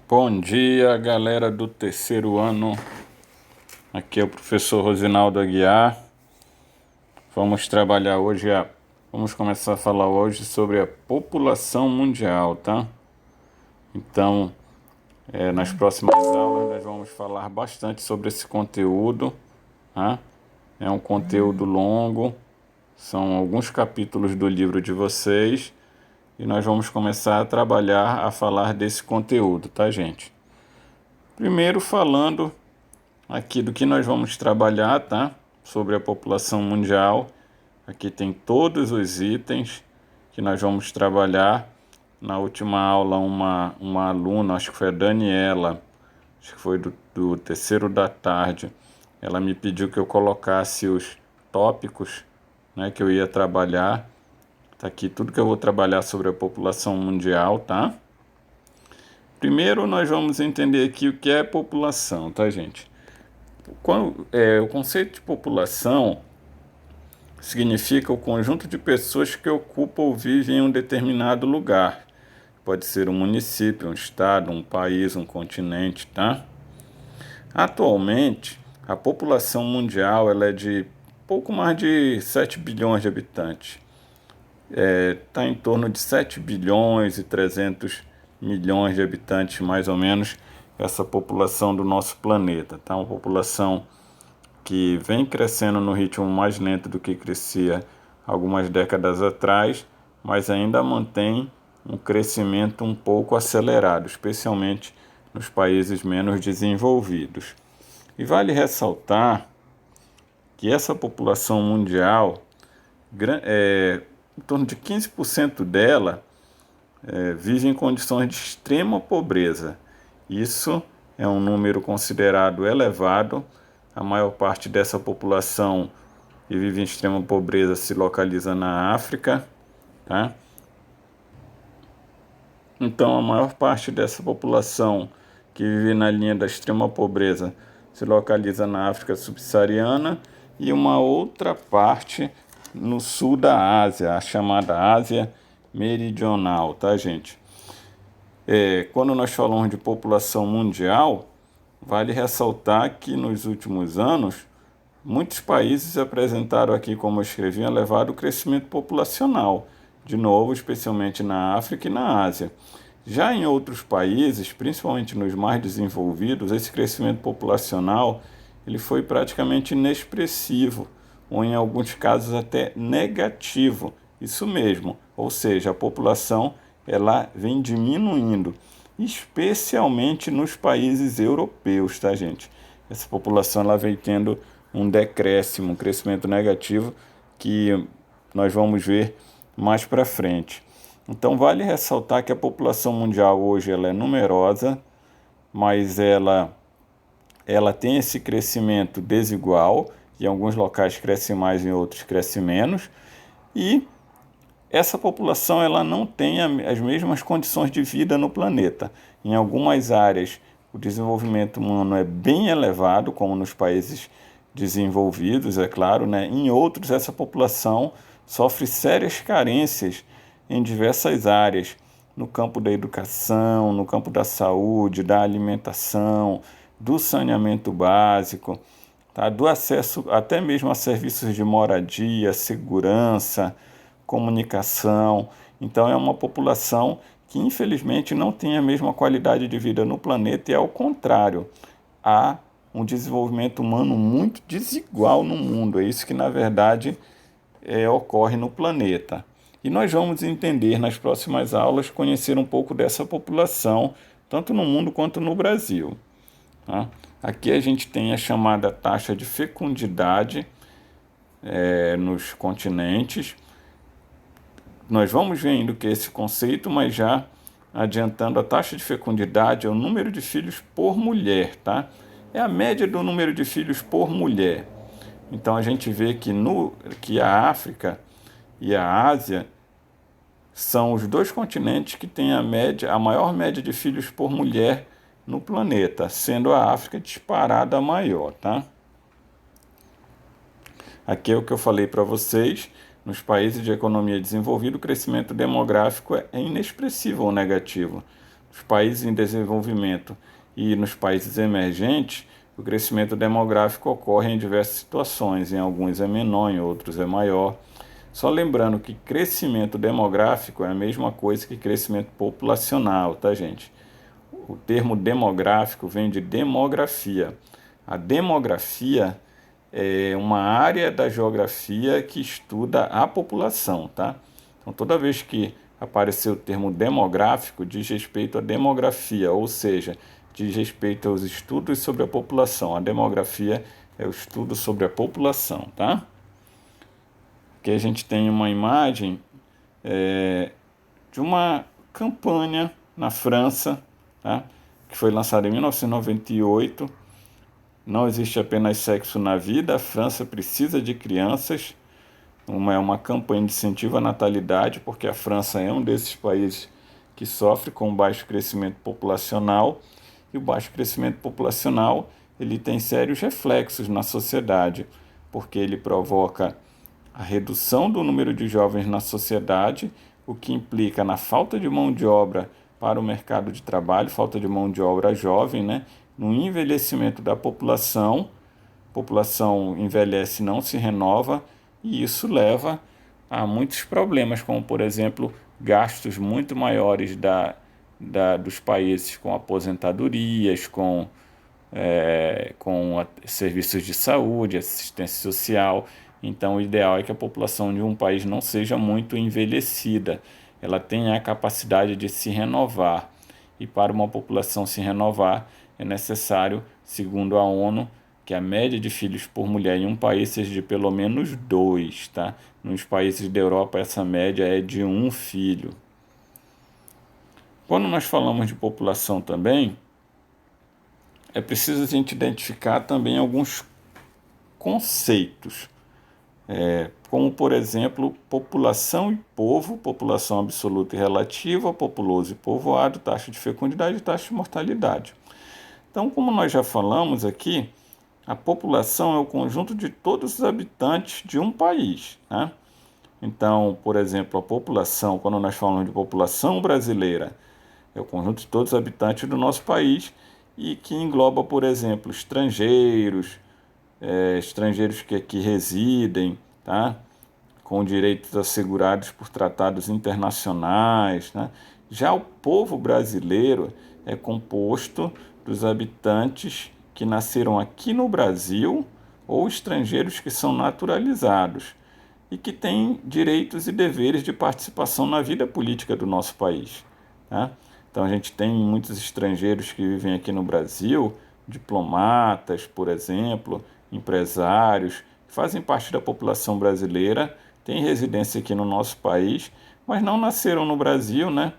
Bom dia, galera do terceiro ano. Aqui é o professor Rosinaldo Aguiar. Vamos começar a falar hoje sobre a população mundial, tá? Então, nas próximas aulas nós vamos falar bastante sobre esse conteúdo, tá? É um conteúdo longo, são alguns capítulos do livro de vocês e nós vamos começar a trabalhar a falar desse conteúdo, tá, gente? Primeiro falando aqui do que nós vamos trabalhar, tá? Sobre a população mundial. Aqui tem todos os itens que nós vamos trabalhar. Na última aula, uma aluna, acho que foi a Daniela, acho que foi do terceiro da tarde, ela me pediu que eu colocasse os tópicos, né, que eu ia trabalhar. Tá aqui tudo que eu vou trabalhar sobre a população mundial, tá? Primeiro nós vamos entender aqui o que é população, tá, gente? O conceito de população significa o conjunto de pessoas que ocupam ou vivem em um determinado lugar. Pode ser um município, um estado, um país, um continente, tá? Atualmente, a população mundial ela é de pouco mais de 7 bilhões de habitantes. Está em torno de 7 bilhões e 300 milhões de habitantes, mais ou menos, essa população do nosso planeta, tá? Uma população que vem crescendo no ritmo mais lento do que crescia algumas décadas atrás, mas ainda mantém um crescimento um pouco acelerado, especialmente nos países menos desenvolvidos. E vale ressaltar que essa população mundial, em torno de 15% dela, vive em condições de extrema pobreza. Isso é um número considerado elevado. A maior parte dessa população que vive em extrema pobreza se localiza na África, tá? Então, a maior parte dessa população que vive na linha da extrema pobreza se localiza na África subsaariana e uma outra parte no sul da Ásia, a chamada Ásia Meridional, tá, gente? Quando nós falamos de população mundial, vale ressaltar que nos últimos anos, muitos países apresentaram aqui, como eu escrevi, um elevado crescimento populacional, de novo, especialmente na África e na Ásia. Já em outros países, principalmente nos mais desenvolvidos, esse crescimento populacional ele foi praticamente inexpressivo, ou em alguns casos até negativo. Isso mesmo, ou seja, a população ela vem diminuindo, especialmente nos países europeus, tá, gente? Essa população ela vem tendo um decréscimo, um crescimento negativo que nós vamos ver mais para frente. Então vale ressaltar que a população mundial hoje ela é numerosa, mas ela tem esse crescimento desigual, em alguns locais cresce mais, em outros cresce menos, e essa população ela não tem as mesmas condições de vida no planeta. Em algumas áreas, o desenvolvimento humano é bem elevado, como nos países desenvolvidos, é claro, né? Em outros, essa população sofre sérias carências em diversas áreas, no campo da educação, no campo da saúde, da alimentação, do saneamento básico, tá? Do acesso até mesmo a serviços de moradia, segurança, comunicação. Então é uma população que infelizmente não tem a mesma qualidade de vida no planeta e ao contrário, há um desenvolvimento humano muito desigual no mundo. É isso que na verdade ocorre no planeta. E nós vamos entender nas próximas aulas, conhecer um pouco dessa população, tanto no mundo quanto no Brasil, tá? Aqui a gente tem a chamada taxa de fecundidade nos continentes. Nós vamos vendo que é esse conceito, mas já adiantando, a taxa de fecundidade é o número de filhos por mulher, tá? É a média do número de filhos por mulher. Então a gente vê que a África e a Ásia são os dois continentes que têm a maior média de filhos por mulher no planeta, sendo a África disparada a maior, tá? Aqui é o que eu falei para vocês. Nos países de economia desenvolvida, o crescimento demográfico é inexpressivo ou negativo. Nos os países em desenvolvimento e nos países emergentes, o crescimento demográfico ocorre em diversas situações, em alguns é menor, em outros é maior. Só lembrando que crescimento demográfico é a mesma coisa que crescimento populacional, tá, gente? O termo demográfico vem de demografia. A demografia é uma área da geografia que estuda a população, tá? Então, toda vez que aparecer o termo demográfico, diz respeito à demografia, ou seja, diz respeito aos estudos sobre a população. A demografia é o estudo sobre a população, tá? Aqui a gente tem uma imagem de uma campanha na França, tá? Que foi lançada em 1998. Não existe apenas sexo na vida, a França precisa de crianças. É uma campanha de incentivo à natalidade, porque a França é um desses países que sofre com baixo crescimento populacional, e o baixo crescimento populacional ele tem sérios reflexos na sociedade, porque ele provoca a redução do número de jovens na sociedade, o que implica na falta de mão de obra para o mercado de trabalho, falta de mão de obra jovem, né? No envelhecimento da população, a população envelhece e não se renova, e isso leva a muitos problemas, como, por exemplo, gastos muito maiores dos países com aposentadorias, com serviços de saúde, assistência social. Então, o ideal é que a população de um país não seja muito envelhecida, ela tenha a capacidade de se renovar. E para uma população se renovar, é necessário, segundo a ONU, que a média de filhos por mulher em um país seja de pelo menos 2, tá? Nos países da Europa, essa média é de 1 filho. Quando nós falamos de população também, é preciso a gente identificar também alguns conceitos, como, por exemplo, população e povo, população absoluta e relativa, populoso e povoado, taxa de fecundidade e taxa de mortalidade. Então, como nós já falamos aqui, a população é o conjunto de todos os habitantes de um país, né? Então, por exemplo, a população, quando nós falamos de população brasileira, é o conjunto de todos os habitantes do nosso país e que engloba, por exemplo, estrangeiros, estrangeiros que aqui residem, tá? Com direitos assegurados por tratados internacionais, né? Já o povo brasileiro é composto dos habitantes que nasceram aqui no Brasil ou estrangeiros que são naturalizados e que têm direitos e deveres de participação na vida política do nosso país, tá? Então a gente tem muitos estrangeiros que vivem aqui no Brasil, diplomatas, por exemplo, empresários, que fazem parte da população brasileira, têm residência aqui no nosso país, mas não nasceram no Brasil, né?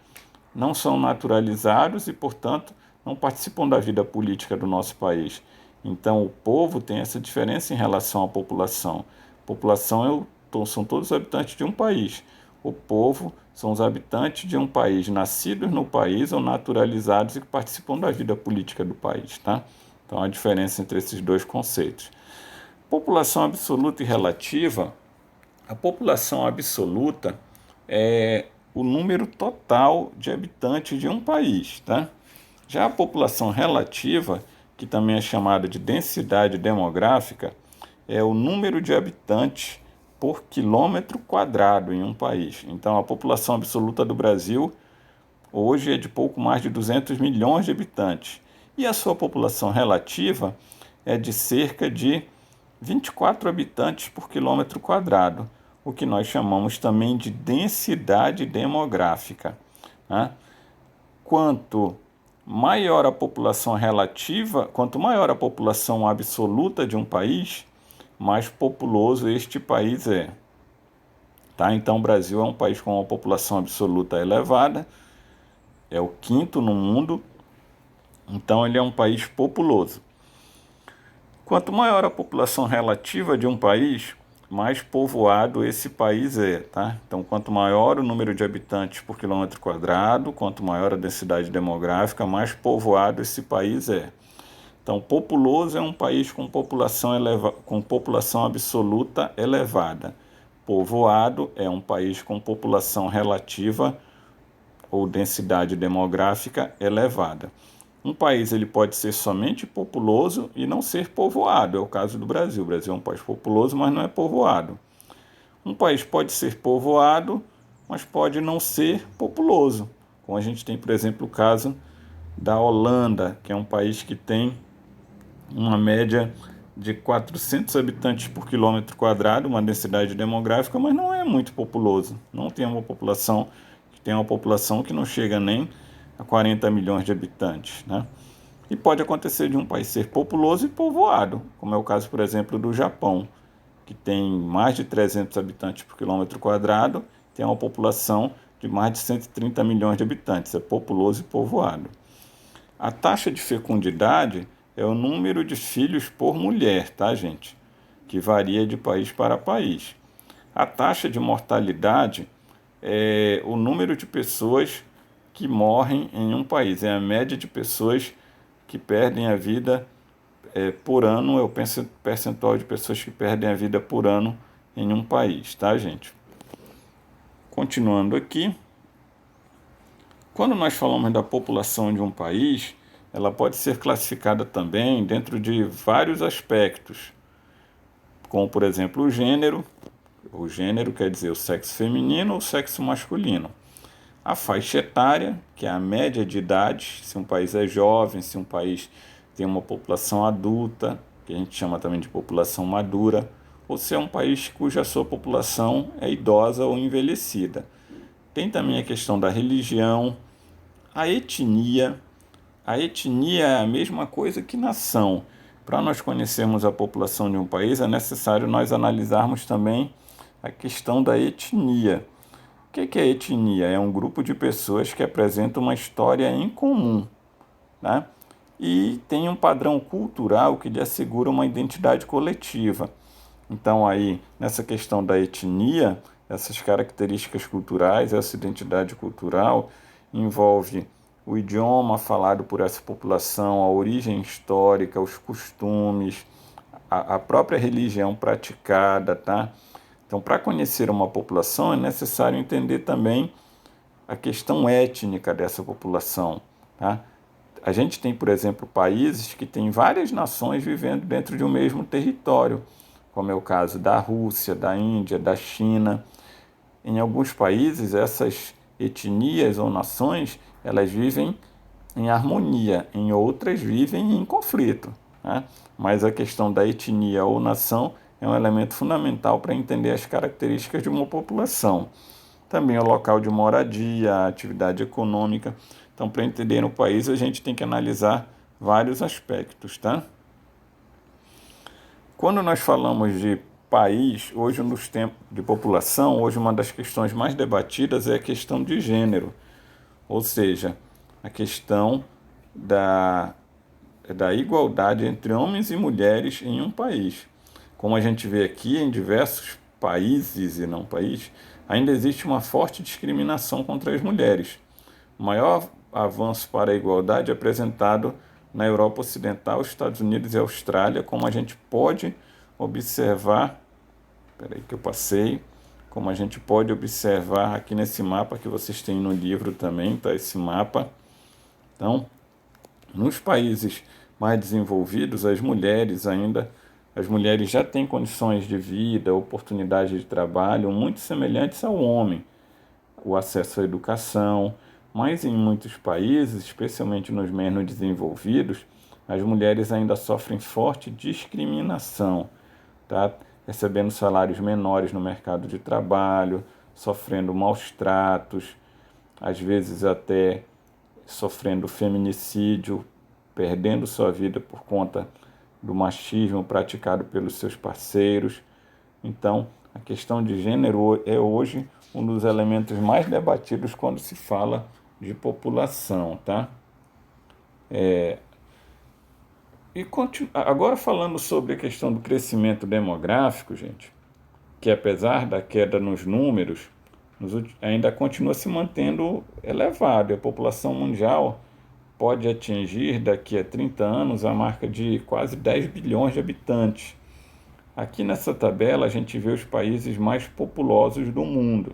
Não são naturalizados e, portanto, não participam da vida política do nosso país. Então, o povo tem essa diferença em relação à população. A população são todos os habitantes de um país. O povo são os habitantes de um país, nascidos no país ou naturalizados e que participam da vida política do país, tá? Então, a diferença entre esses dois conceitos. População absoluta e relativa. A população absoluta é o número total de habitantes de um país, tá? Já a população relativa, que também é chamada de densidade demográfica, é o número de habitantes por quilômetro quadrado em um país. Então, a população absoluta do Brasil hoje é de pouco mais de 200 milhões de habitantes. E a sua população relativa é de cerca de 24 habitantes por quilômetro quadrado, o que nós chamamos também de densidade demográfica, né? Quanto maior a população relativa, quanto maior a população absoluta de um país, mais populoso este país é, tá? Então, o Brasil é um país com uma população absoluta elevada, é o 5º no mundo, então ele é um país populoso. Quanto maior a população relativa de um país, mais povoado esse país é, tá? Então, quanto maior o número de habitantes por quilômetro quadrado, quanto maior a densidade demográfica, mais povoado esse país é. Então, populoso é um país com população absoluta elevada. Povoado é um país com população relativa ou densidade demográfica elevada. Um país ele pode ser somente populoso e não ser povoado, é o caso do Brasil. O Brasil é um país populoso, mas não é povoado. Um país pode ser povoado, mas pode não ser populoso. Como a gente tem, por exemplo, o caso da Holanda, que é um país que tem uma média de 400 habitantes por quilômetro quadrado, uma densidade demográfica, mas não é muito populoso. Não tem uma população que não chega nem a 40 milhões de habitantes, né? E pode acontecer de um país ser populoso e povoado, como é o caso, por exemplo, do Japão, que tem mais de 300 habitantes por quilômetro quadrado, tem uma população de mais de 130 milhões de habitantes, é populoso e povoado. A taxa de fecundidade é o número de filhos por mulher, tá, gente? Que varia de país para país. A taxa de mortalidade é o número de pessoas que morrem em um país, é a média de pessoas que perdem a vida por ano, é o percentual de pessoas que perdem a vida por ano em um país, tá, gente? Continuando aqui, quando nós falamos da população de um país, ela pode ser classificada também dentro de vários aspectos, como, por exemplo, o gênero. O gênero quer dizer o sexo feminino ou o sexo masculino. A faixa etária, que é a média de idade, se um país é jovem, se um país tem uma população adulta, que a gente chama também de população madura, ou se é um país cuja sua população é idosa ou envelhecida. Tem também a questão da religião, a etnia. A etnia é a mesma coisa que nação. Para nós conhecermos a população de um país, é necessário nós analisarmos também a questão da etnia. O que é etnia? É um grupo de pessoas que apresentam uma história em comum, né? E tem um padrão cultural que lhe assegura uma identidade coletiva. Então, aí, nessa questão da etnia, essas características culturais, essa identidade cultural, envolve o idioma falado por essa população, a origem histórica, os costumes, a própria religião praticada, tá? Então, para conhecer uma população, é necessário entender também a questão étnica dessa população, tá? A gente tem, por exemplo, países que têm várias nações vivendo dentro de um mesmo território, como é o caso da Rússia, da Índia, da China. Em alguns países, essas etnias ou nações, elas vivem em harmonia, em outras vivem em conflito, né? Mas a questão da etnia ou nação é um elemento fundamental para entender as características de uma população. Também o local de moradia, a atividade econômica. Então, para entender o país, a gente tem que analisar vários aspectos, tá? Quando nós falamos de país, hoje nos tempos de população, hoje uma das questões mais debatidas é a questão de gênero, ou seja, a questão da igualdade entre homens e mulheres em um país. Como a gente vê aqui em diversos países e não países, ainda existe uma forte discriminação contra as mulheres. O maior avanço para a igualdade é apresentado na Europa Ocidental, Estados Unidos e Austrália, como a gente pode observar, como a gente pode observar aqui nesse mapa que vocês têm no livro também, tá? Esse mapa. Então, nos países mais desenvolvidos, as mulheres já têm condições de vida, oportunidades de trabalho muito semelhantes ao homem, o acesso à educação, mas em muitos países, especialmente nos menos desenvolvidos, as mulheres ainda sofrem forte discriminação, tá? Recebendo salários menores no mercado de trabalho, sofrendo maus tratos, às vezes até sofrendo feminicídio, perdendo sua vida por conta do machismo praticado pelos seus parceiros. Então, a questão de gênero é hoje um dos elementos mais debatidos quando se fala de população, tá? Agora falando sobre a questão do crescimento demográfico, gente, que apesar da queda nos números, ainda continua se mantendo elevado. A população mundial pode atingir daqui a 30 anos a marca de quase 10 bilhões de habitantes. Aqui nessa tabela a gente vê os países mais populosos do mundo.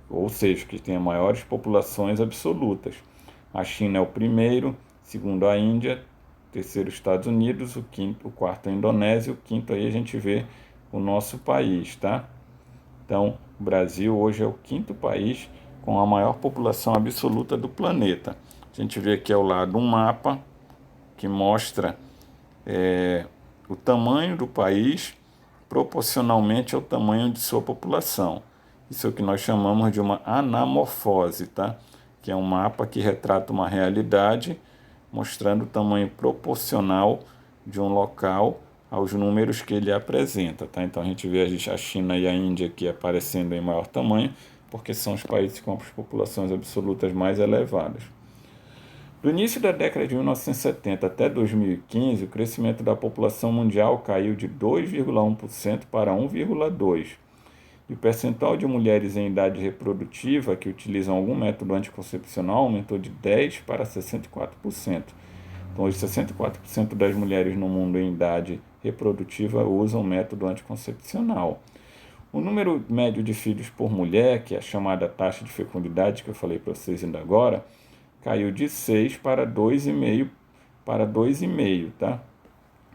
ou seja, que tem maiores populações absolutas. A China é o primeiro, segundo a Índia, terceiro Estados Unidos, o quarto a Indonésia, o quinto aí a gente vê o nosso país, tá? Então, o Brasil hoje é o quinto país com a maior população absoluta do planeta. A gente vê aqui ao lado um mapa que mostra o tamanho do país proporcionalmente ao tamanho de sua população. Isso é o que nós chamamos de uma anamorfose, tá? Que é um mapa que retrata uma realidade mostrando o tamanho proporcional de um local aos números que ele apresenta, tá? Então a gente vê a China e a Índia aqui aparecendo em maior tamanho, porque são os países com as populações absolutas mais elevadas. Do início da década de 1970 até 2015, o crescimento da população mundial caiu de 2,1% para 1,2%. E o percentual de mulheres em idade reprodutiva que utilizam algum método anticoncepcional aumentou de 10% para 64%. Então, hoje, 64% das mulheres no mundo em idade reprodutiva usam método anticoncepcional. O número médio de filhos por mulher, que é a chamada taxa de fecundidade que eu falei para vocês ainda agora, caiu de 6 para 2,5, tá?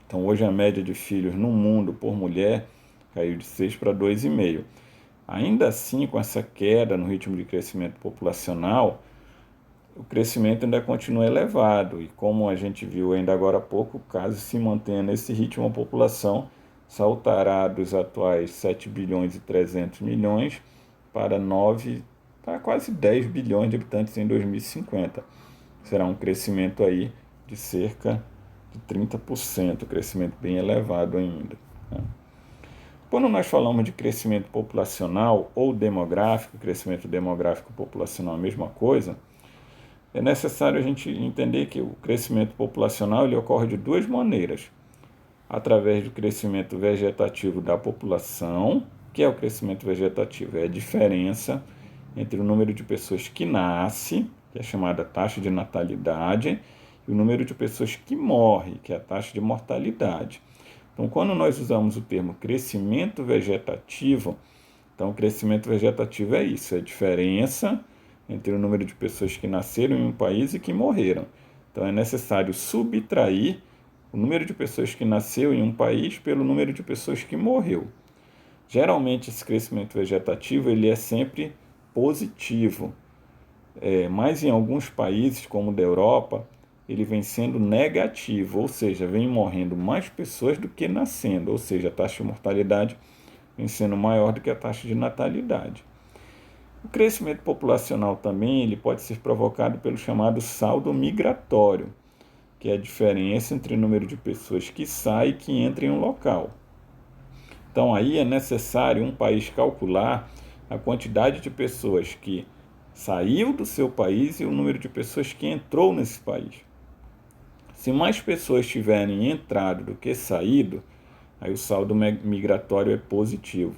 Então, hoje a média de filhos no mundo por mulher caiu de 6 para 2,5. Ainda assim, com essa queda no ritmo de crescimento populacional, o crescimento ainda continua elevado. E como a gente viu ainda agora há pouco, caso se mantenha nesse ritmo, a população saltará dos atuais 7 bilhões e 300 milhões para quase 10 bilhões de habitantes em 2050. Será um crescimento aí de cerca de 30%, crescimento bem elevado ainda, né? Quando nós falamos de crescimento populacional ou demográfico, crescimento demográfico e populacional é a mesma coisa, é necessário a gente entender que o crescimento populacional ele ocorre de duas maneiras. Através do crescimento vegetativo da população, que é o crescimento vegetativo, é a diferença entre o número de pessoas que nasce, que é chamada taxa de natalidade, e o número de pessoas que morre, que é a taxa de mortalidade. Então, quando nós usamos o termo crescimento vegetativo, então o crescimento vegetativo é isso, é a diferença entre o número de pessoas que nasceram em um país e que morreram. Então, é necessário subtrair o número de pessoas que nasceu em um país pelo número de pessoas que morreu. Geralmente, esse crescimento vegetativo ele é sempre positivo, mas em alguns países, como o da Europa, ele vem sendo negativo, ou seja, vem morrendo mais pessoas do que nascendo, ou seja, a taxa de mortalidade vem sendo maior do que a taxa de natalidade. O crescimento populacional também ele pode ser provocado pelo chamado saldo migratório, que é a diferença entre o número de pessoas que saem e que entram em um local. Então aí é necessário um país calcular a quantidade de pessoas que saiu do seu país e o número de pessoas que entrou nesse país. Se mais pessoas tiverem entrado do que saído, aí o saldo migratório é positivo.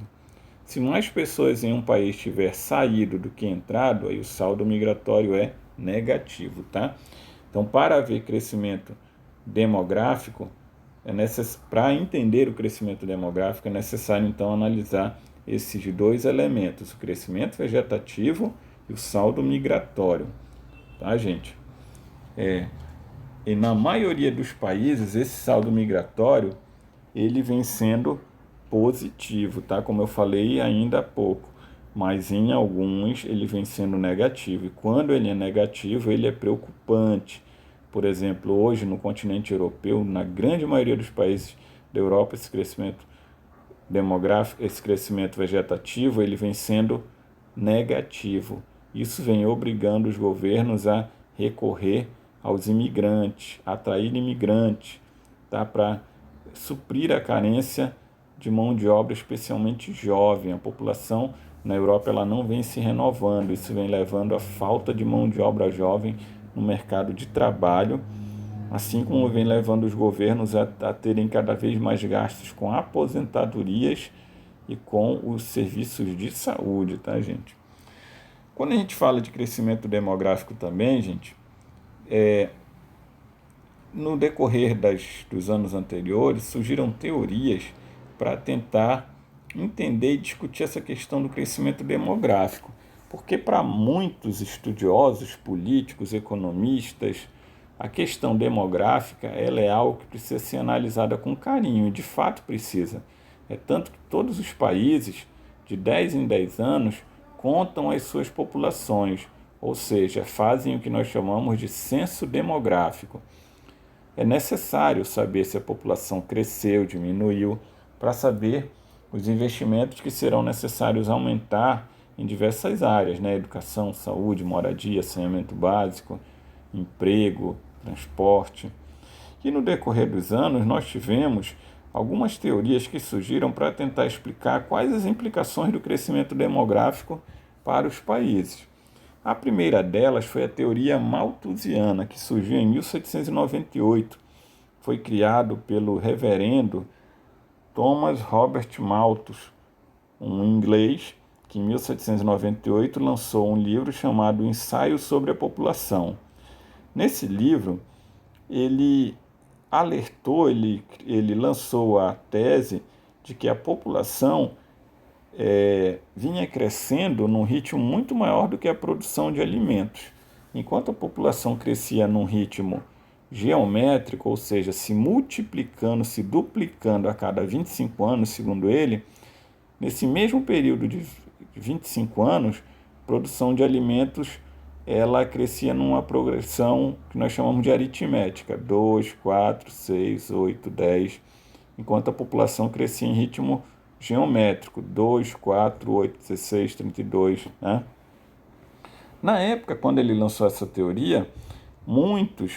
Se mais pessoas em um país tiver saído do que entrado, aí o saldo migratório é negativo, tá? Então, para haver crescimento demográfico, para entender o crescimento demográfico, é necessário, então, analisar esses dois elementos, o crescimento vegetativo e o saldo migratório, tá, gente? E na maioria dos países, esse saldo migratório, ele vem sendo positivo, tá? Como eu falei ainda há pouco, mas em alguns ele vem sendo negativo. E quando ele é negativo, ele é preocupante. Por exemplo, hoje no continente europeu, na grande maioria dos países da Europa, esse crescimento demográfico, esse crescimento vegetativo, ele vem sendo negativo. Isso vem obrigando os governos a recorrer aos imigrantes, atrair imigrantes, tá? Para suprir a carência de mão de obra, especialmente jovem. A população na Europa ela não vem se renovando, isso vem levando à falta de mão de obra jovem no mercado de trabalho, assim como vem levando os governos a terem cada vez mais gastos com aposentadorias e com os serviços de saúde, tá, gente? Quando a gente fala de crescimento demográfico também, gente, no decorrer dos anos anteriores, surgiram teorias para tentar entender e discutir essa questão do crescimento demográfico. Porque para muitos estudiosos, políticos, economistas, a questão demográfica ela é algo que precisa ser analisada com carinho, e de fato precisa. É tanto que todos os países, de 10 em 10 anos, contam as suas populações, ou seja, fazem o que nós chamamos de censo demográfico. É necessário saber se a população cresceu, diminuiu, para saber os investimentos que serão necessários aumentar em diversas áreas, né? Educação, saúde, moradia, saneamento básico, emprego, transporte. E no decorrer dos anos nós tivemos algumas teorias que surgiram para tentar explicar quais as implicações do crescimento demográfico para os países. A primeira delas foi a teoria malthusiana, que surgiu em 1798. Foi criado pelo reverendo Thomas Robert Malthus, um inglês que em 1798 lançou um livro chamado Ensaio sobre a População. Nesse livro, ele alertou, ele lançou a tese de que a população vinha crescendo num ritmo muito maior do que a produção de alimentos. Enquanto a população crescia num ritmo geométrico, ou seja, se multiplicando, se duplicando a cada 25 anos, segundo ele, nesse mesmo período de 25 anos, a produção de alimentos ela crescia numa progressão que nós chamamos de aritmética, 2, 4, 6, 8, 10, enquanto a população crescia em ritmo geométrico, 2, 4, 8, 16, 32. Né? Na época, quando ele lançou essa teoria, muitos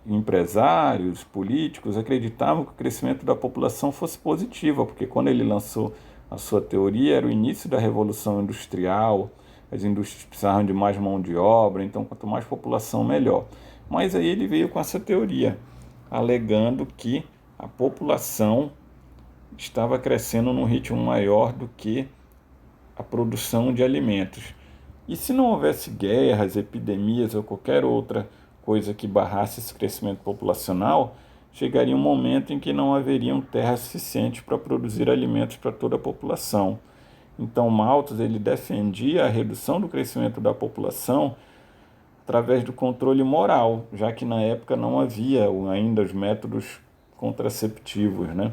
empresários, políticos acreditavam que o crescimento da população fosse positivo, porque quando ele lançou a sua teoria era o início da Revolução Industrial, as indústrias precisavam de mais mão de obra, então quanto mais população, melhor. Mas aí ele veio com essa teoria, alegando que a população estava crescendo num ritmo maior do que a produção de alimentos. E se não houvesse guerras, epidemias ou qualquer outra coisa que barrasse esse crescimento populacional, chegaria um momento em que não haveriam terras suficientes para produzir alimentos para toda a população. Então Malthus ele defendia a redução do crescimento da população através do controle moral, já que na época não havia ainda os métodos contraceptivos, né?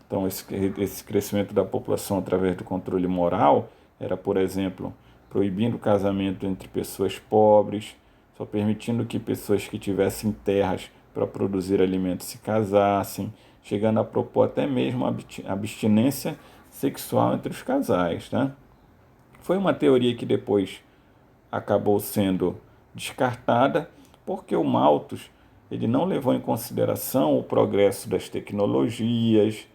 Então esse crescimento da população através do controle moral era, por exemplo, proibindo o casamento entre pessoas pobres, só permitindo que pessoas que tivessem terras para produzir alimentos se casassem, chegando a propor até mesmo a abstinência sexual entre os casais. Né? Foi uma teoria que depois acabou sendo descartada, porque o Malthus ele não levou em consideração o progresso das tecnologias,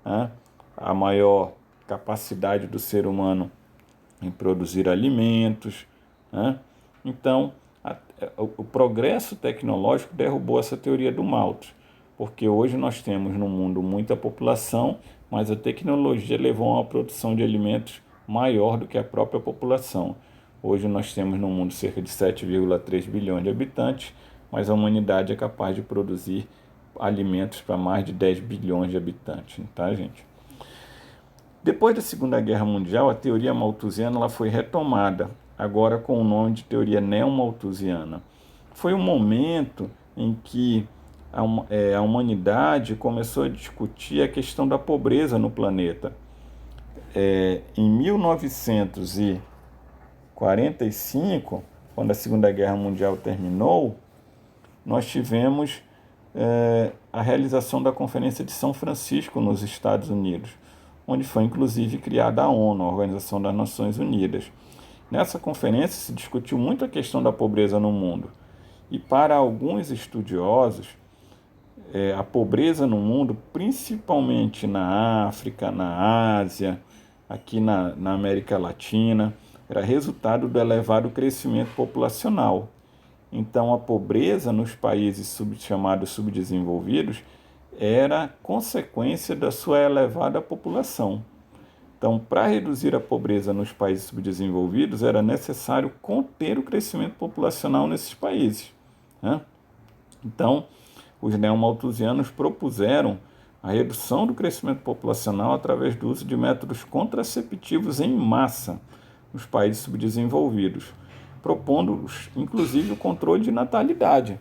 né? A maior capacidade do ser humano em produzir alimentos. Né? Então, o progresso tecnológico derrubou essa teoria do Malthus, porque hoje nós temos no mundo muita população, mas a tecnologia levou a uma produção de alimentos maior do que a própria população. Hoje nós temos no mundo cerca de 7,3 bilhões de habitantes, mas a humanidade é capaz de produzir alimentos para mais de 10 bilhões de habitantes, tá, gente? Depois da Segunda Guerra Mundial, a teoria malthusiana ela foi retomada, agora com o nome de teoria neo-malthusiana. Foi um momento em que a humanidade começou a discutir a questão da pobreza no planeta. Em 1945, quando a Segunda Guerra Mundial terminou, nós tivemos a realização da Conferência de São Francisco nos Estados Unidos, onde foi inclusive criada a ONU, a Organização das Nações Unidas. Nessa conferência se discutiu muito a questão da pobreza no mundo. E para alguns estudiosos, a pobreza no mundo, principalmente na África, na Ásia, aqui na América Latina, era resultado do elevado crescimento populacional. Então, a pobreza nos países chamados subdesenvolvidos era consequência da sua elevada população. Então, para reduzir a pobreza nos países subdesenvolvidos, era necessário conter o crescimento populacional nesses países. Né? Então, os neomalthusianos propuseram a redução do crescimento populacional através do uso de métodos contraceptivos em massa, nos países subdesenvolvidos, propondo inclusive o controle de natalidade,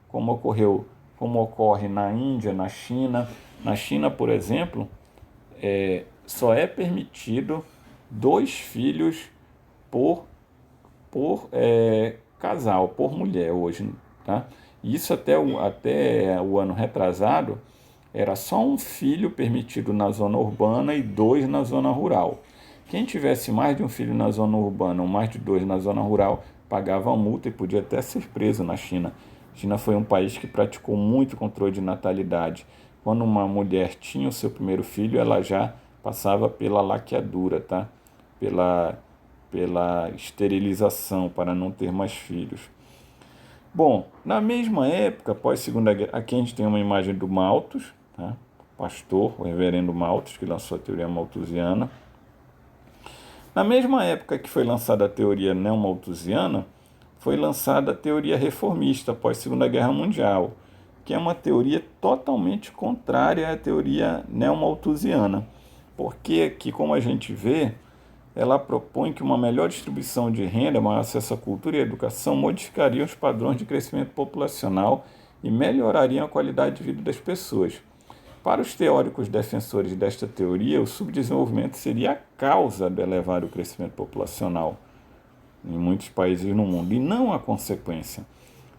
como ocorre na Índia, na China. Na China, por exemplo, só é permitido 2 filhos por, por casal, por mulher hoje, tá? Isso até o ano retrasado era só 1 filho permitido na zona urbana e 2 na zona rural. Quem tivesse mais de 1 filho na zona urbana ou mais de 2 na zona rural pagava multa e podia até ser preso na China. A China foi um país que praticou muito controle de natalidade. Quando uma mulher tinha o seu primeiro filho, ela já passava pela laqueadura, tá? Pela esterilização, para não ter mais filhos. Bom, na mesma época, após a Segunda Guerra, aqui a gente tem uma imagem do Malthus, tá? Pastor, o reverendo Malthus, que lançou a teoria malthusiana. Na mesma época que foi lançada a teoria neomalthusiana, foi lançada a teoria reformista após a Segunda Guerra Mundial, que é uma teoria totalmente contrária à teoria neomalthusiana, porque aqui, como a gente vê, ela propõe que uma melhor distribuição de renda, maior acesso à cultura e à educação modificariam os padrões de crescimento populacional e melhorariam a qualidade de vida das pessoas. Para os teóricos defensores desta teoria, o subdesenvolvimento seria a causa do elevado crescimento populacional em muitos países no mundo, e não a consequência.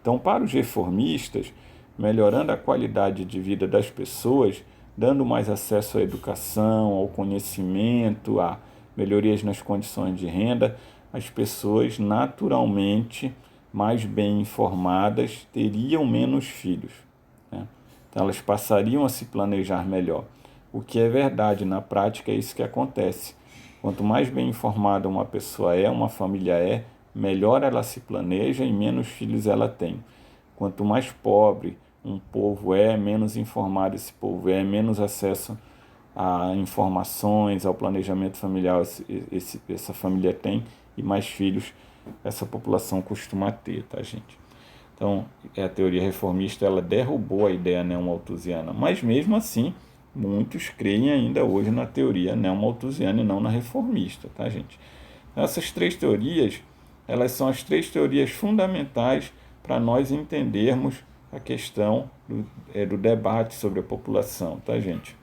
Então, para os reformistas, melhorando a qualidade de vida das pessoas, dando mais acesso à educação, ao conhecimento, a melhorias nas condições de renda, as pessoas naturalmente mais bem informadas teriam menos filhos, né? Então, elas passariam a se planejar melhor. O que é verdade, na prática é isso que acontece. Quanto mais bem informada uma pessoa é, uma família é, melhor ela se planeja e menos filhos ela tem. Quanto mais pobre um povo é, menos informado esse povo é, menos acesso a informações, ao planejamento familiar essa família tem, e mais filhos essa população costuma ter, tá, gente? Então, a teoria reformista, ela derrubou a ideia neomalthusiana, mas mesmo assim, muitos creem ainda hoje na teoria neomalthusiana e não na reformista, tá, gente? Então, essas 3 teorias, elas são as 3 teorias fundamentais para nós entendermos a questão do debate sobre a população, tá, gente?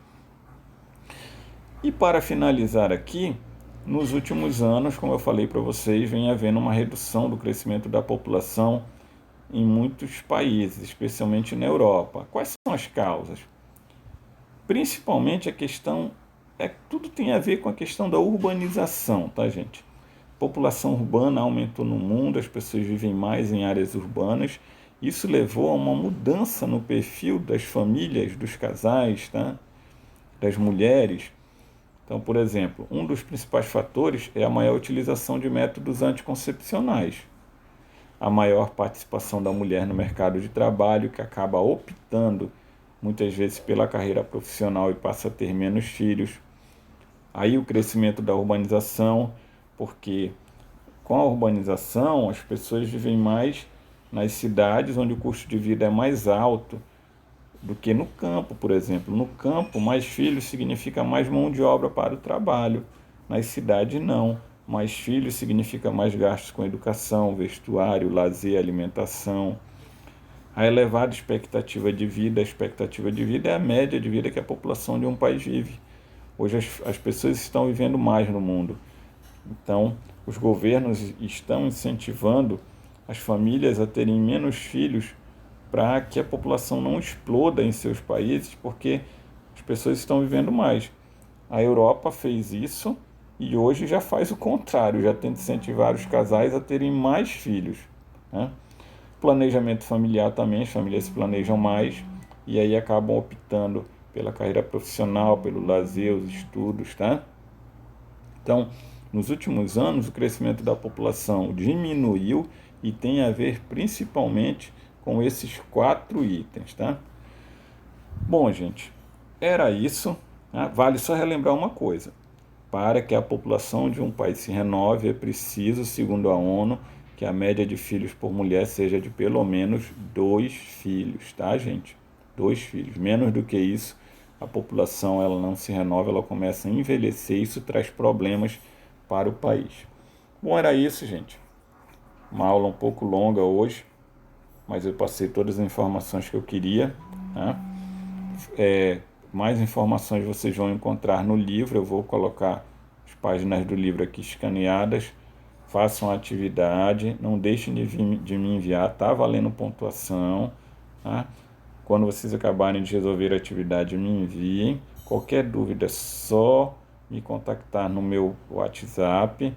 E para finalizar aqui, nos últimos anos, como eu falei para vocês, vem havendo uma redução do crescimento da população em muitos países, especialmente na Europa. Quais são as causas? Principalmente a questão, tudo tem a ver com a questão da urbanização, tá, gente? A população urbana aumentou no mundo, as pessoas vivem mais em áreas urbanas. Isso levou a uma mudança no perfil das famílias, dos casais, tá? Das mulheres. Então, por exemplo, um dos principais fatores é a maior utilização de métodos anticoncepcionais, a maior participação da mulher no mercado de trabalho, que acaba optando muitas vezes pela carreira profissional e passa a ter menos filhos. Aí o crescimento da urbanização, porque com a urbanização as pessoas vivem mais nas cidades onde o custo de vida é mais alto do que no campo, por exemplo. No campo, mais filhos significa mais mão de obra para o trabalho. Nas cidades, não. Mais filhos significa mais gastos com educação, vestuário, lazer, alimentação. A elevada expectativa de vida, é a média de vida que a população de um país vive. Hoje as pessoas estão vivendo mais no mundo. Então, os governos estão incentivando as famílias a terem menos filhos para que a população não exploda em seus países, porque as pessoas estão vivendo mais. A Europa fez isso e hoje já faz o contrário, já tenta incentivar os casais a terem mais filhos, né? Planejamento familiar também, as famílias se planejam mais e aí acabam optando pela carreira profissional, pelo lazer, os estudos, tá? Então, nos últimos anos, o crescimento da população diminuiu e tem a ver principalmente com esses 4 itens, tá? Bom, gente, era isso, tá? Vale só relembrar uma coisa. Para que a população de um país se renove, é preciso, segundo a ONU, que a média de filhos por mulher seja de pelo menos 2 filhos, tá, gente? 2 filhos. Menos do que isso, a população ela não se renova, ela começa a envelhecer, isso traz problemas para o país. Bom, era isso, gente. Uma aula um pouco longa hoje, mas eu passei todas as informações que eu queria, né? Mais informações vocês vão encontrar no livro. Eu vou colocar as páginas do livro aqui escaneadas. Façam a atividade, não deixem de me enviar, tá valendo pontuação, tá? Quando vocês acabarem de resolver a atividade, me enviem. Qualquer dúvida é só me contactar no meu WhatsApp,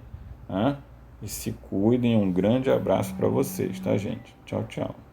tá? E se cuidem. Um grande abraço para vocês, tá, gente? Tchau, tchau.